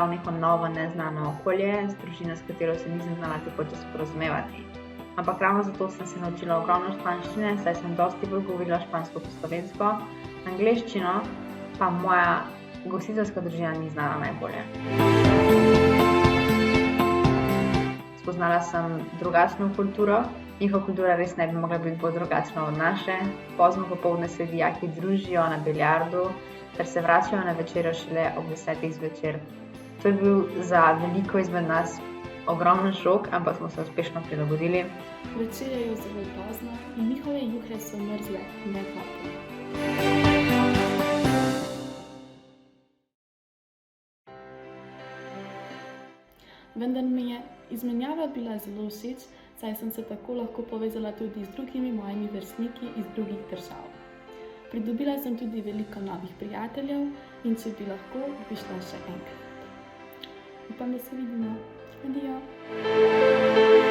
v neko novo, neznano okolje, z družino, s katero se nisem znala tekoče sporazumevati. Ampak ravno zato sem se naučila ogromno španščine, saj sem dosti bolj govorila špansko kot slovensko, angleščino pa moja gostiteljska družina ni znala najbolje. Spoznala sem drugačno kulturo. Njihova kultura res ne bi mogla biti bolj drugačna od naše. Pozno popoldne se dijaki družijo na biljardu ter se vračajo na večerjo šele ob 10. zvečer. To je bil za veliko izmed nas ogromen šok, ampak smo se uspešno prilagodili. Večerjajo zelo pozno in njihove juhe so mrzle, ne hladne. Vendar mi je izmenjava bila zelo všeč, saj sem se tako lahko povezala tudi z drugimi mojimi vrstniki iz drugih držav. Pridobila sem tudi veliko novih prijateljev in če bi lahko, bi šla še enkrat. Upam, da se vidimo. Adijo!